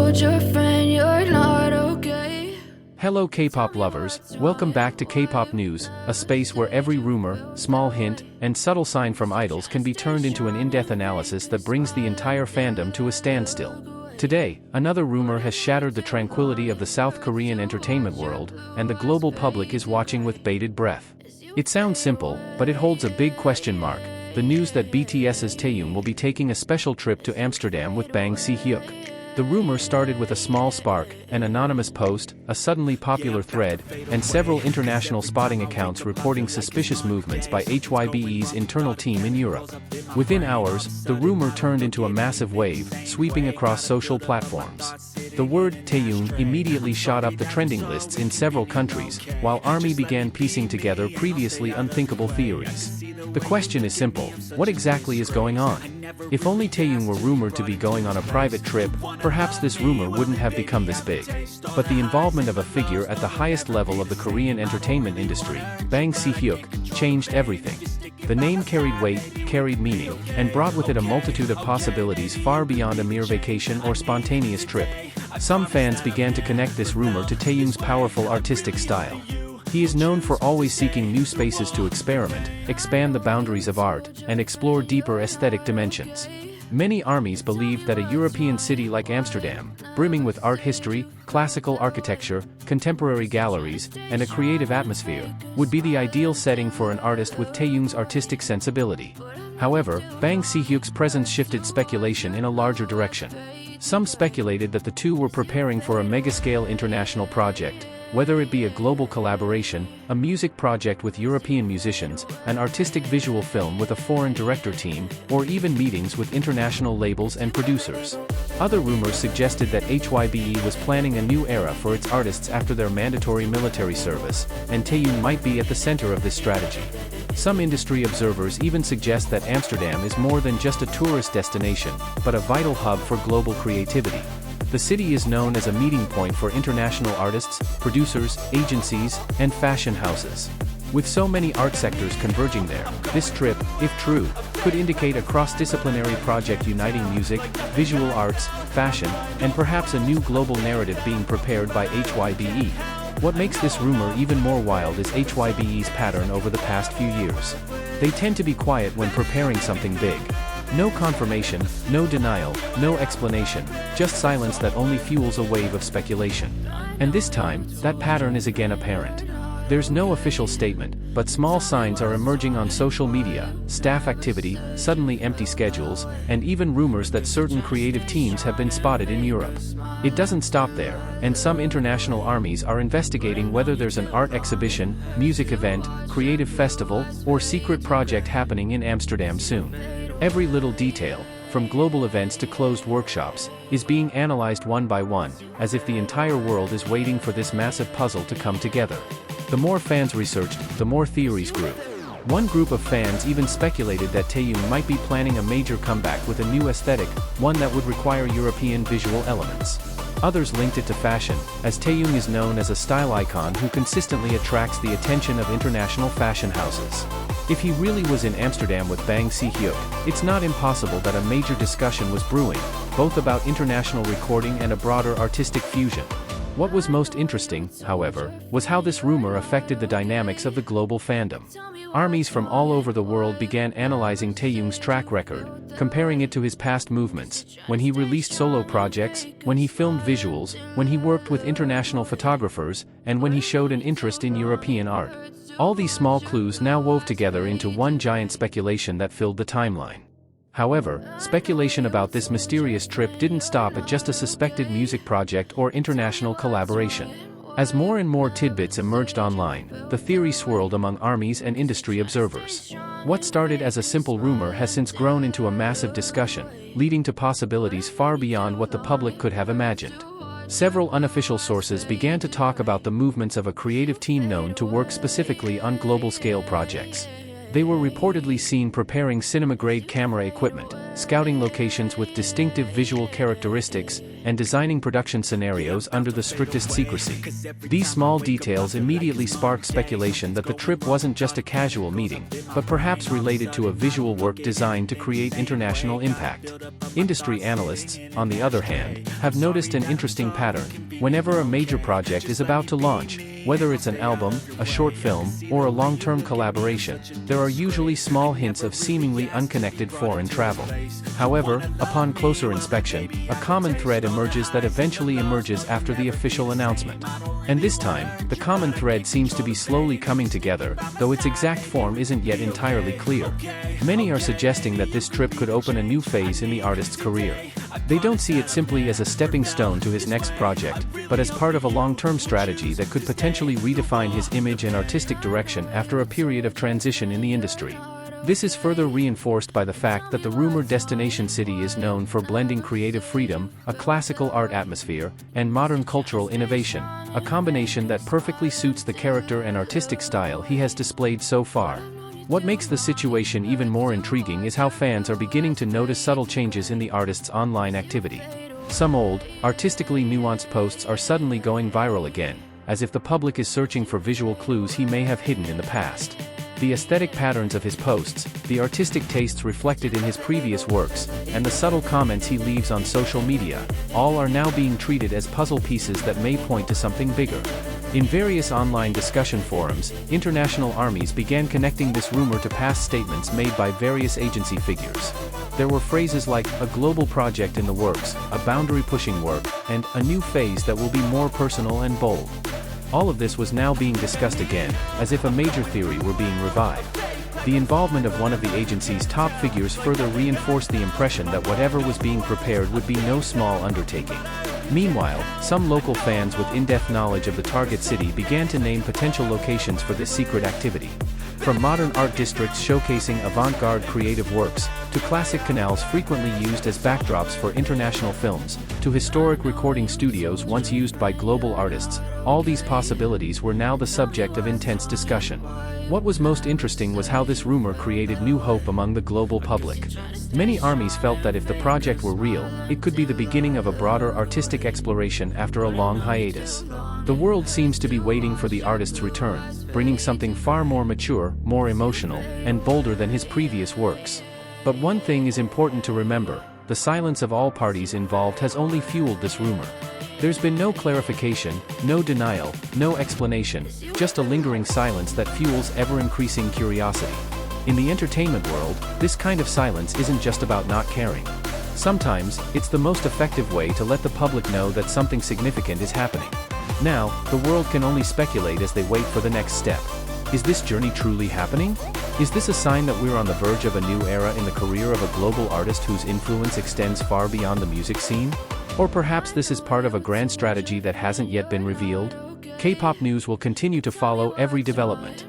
told your friend you're not okay. Hello K-pop lovers, welcome back to K-pop News, a space where every rumor, small hint, and subtle sign from idols can be turned into an in-depth analysis that brings the entire fandom to a standstill. Today, another rumor has shattered the tranquility of the South Korean entertainment world, and the global public is watching with bated breath. It sounds simple, but it holds a big question mark: the news that BTS's Taehyung will be taking a special trip to Amsterdam with Bang Si-hyuk. The rumor started with a small spark, an anonymous post, a suddenly popular thread, and several international spotting accounts reporting suspicious movements by HYBE's internal team in Europe. Within hours, the rumor turned into a massive wave, sweeping across social platforms. The word Taehyung immediately shot up the trending lists in several countries, while ARMY began piecing together previously unthinkable theories. The question is simple: what exactly is going on? If only Taehyung were rumored to be going on a private trip, perhaps this rumor wouldn't have become this big. But the involvement of a figure at the highest level of the Korean entertainment industry, Bang Si-hyuk, changed everything. The name carried weight, carried meaning, and brought with it a multitude of possibilities far beyond a mere vacation or spontaneous trip. Some fans began to connect this rumor to Taehyung's powerful artistic style. He is known for always seeking new spaces to experiment, expand the boundaries of art, and explore deeper aesthetic dimensions. Many ARMYs believed that a European city like Amsterdam, brimming with art history, classical architecture, contemporary galleries, and a creative atmosphere, would be the ideal setting for an artist with Taehyung's artistic sensibility. However, Bang Si-hyuk's presence shifted speculation in a larger direction. Some speculated that the two were preparing for a mega-scale international project, whether it be a global collaboration, a music project with European musicians, an artistic visual film with a foreign director team, or even meetings with international labels and producers. Other rumors suggested that HYBE was planning a new era for its artists after their mandatory military service, and Taehyung might be at the center of this strategy. Some industry observers even suggest that Amsterdam is more than just a tourist destination, but a vital hub for global creativity. The city is known as a meeting point for international artists, producers, agencies, and fashion houses. With so many art sectors converging there, this trip, if true, could indicate a cross-disciplinary project uniting music, visual arts, fashion, and perhaps a new global narrative being prepared by HYBE. What makes this rumor even more wild is HYBE's pattern over the past few years. They tend to be quiet when preparing something big. No confirmation, no denial, no explanation, just silence that only fuels a wave of speculation. And this time, that pattern is again apparent. There's no official statement, but small signs are emerging on social media: staff activity, suddenly empty schedules, and even rumors that certain creative teams have been spotted in Europe. It doesn't stop there, and some international ARMYs are investigating whether there's an art exhibition, music event, creative festival, or secret project happening in Amsterdam soon. Every little detail, from global events to closed workshops, is being analyzed one by one, as if the entire world is waiting for this massive puzzle to come together. The more fans researched, the more theories grew. One group of fans even speculated that Taehyung might be planning a major comeback with a new aesthetic, one that would require European visual elements. Others linked it to fashion, as Taehyung is known as a style icon who consistently attracts the attention of international fashion houses. If he really was in Amsterdam with Bang Si-hyuk, it's not impossible that a major discussion was brewing, both about international recording and a broader artistic fusion. What was most interesting, however, was how this rumor affected the dynamics of the global fandom. ARMYs from all over the world began analyzing Taehyung's track record, comparing it to his past movements, when he released solo projects, when he filmed visuals, when he worked with international photographers, and when he showed an interest in European art. All these small clues now wove together into one giant speculation that filled the timeline. However, speculation about this mysterious trip didn't stop at just a suspected music project or international collaboration. As more and more tidbits emerged online, the theory swirled among ARMYs and industry observers. What started as a simple rumor has since grown into a massive discussion, leading to possibilities far beyond what the public could have imagined. Several unofficial sources began to talk about the movements of a creative team known to work specifically on global-scale projects. They were reportedly seen preparing cinema-grade camera equipment, scouting locations with distinctive visual characteristics, and designing production scenarios under the strictest secrecy. These small details immediately sparked speculation that the trip wasn't just a casual meeting, but perhaps related to a visual work designed to create international impact. Industry analysts, on the other hand, have noticed an interesting pattern. Whenever a major project is about to launch, whether it's an album, a short film, or a long-term collaboration, there are usually small hints of seemingly unconnected foreign travel. However, upon closer inspection, a common thread emerges that eventually emerges after the official announcement. And this time, the common thread seems to be slowly coming together, though its exact form isn't yet entirely clear. Many are suggesting that this trip could open a new phase in the artist's career. They don't see it simply as a stepping stone to his next project, but as part of a long-term strategy that could potentially redefine his image and artistic direction after a period of transition in the industry. This is further reinforced by the fact that the rumored destination city is known for blending creative freedom, a classical art atmosphere, and modern cultural innovation, a combination that perfectly suits the character and artistic style he has displayed so far. What makes the situation even more intriguing is how fans are beginning to notice subtle changes in the artist's online activity. Some old, artistically nuanced posts are suddenly going viral again, as if the public is searching for visual clues he may have hidden in the past. The aesthetic patterns of his posts, the artistic tastes reflected in his previous works, and the subtle comments he leaves on social media, all are now being treated as puzzle pieces that may point to something bigger. In various online discussion forums, international armies began connecting this rumor to past statements made by various agency figures. There were phrases like, a global project in the works, a boundary-pushing work, and a new phase that will be more personal and bold. All of this was now being discussed again, as if a major theory were being revived. The involvement of one of the agency's top figures further reinforced the impression that whatever was being prepared would be no small undertaking. Meanwhile, some local fans with in-depth knowledge of the target city began to name potential locations for this secret activity. From modern art districts showcasing avant-garde creative works, to classic canals frequently used as backdrops for international films, to historic recording studios once used by global artists, all these possibilities were now the subject of intense discussion. What was most interesting was how this rumor created new hope among the global public. Many armies felt that if the project were real, it could be the beginning of a broader artistic exploration after a long hiatus. The world seems to be waiting for the artist's return, bringing something far more mature, more emotional, and bolder than his previous works. But one thing is important to remember: the silence of all parties involved has only fueled this rumor. There's been no clarification, no denial, no explanation, just a lingering silence that fuels ever-increasing curiosity. In the entertainment world, this kind of silence isn't just about not caring. Sometimes, it's the most effective way to let the public know that something significant is happening. Now, the world can only speculate as they wait for the next step. Is this journey truly happening? Is this a sign that we're on the verge of a new era in the career of a global artist whose influence extends far beyond the music scene? Or perhaps this is part of a grand strategy that hasn't yet been revealed? K-pop news will continue to follow every development.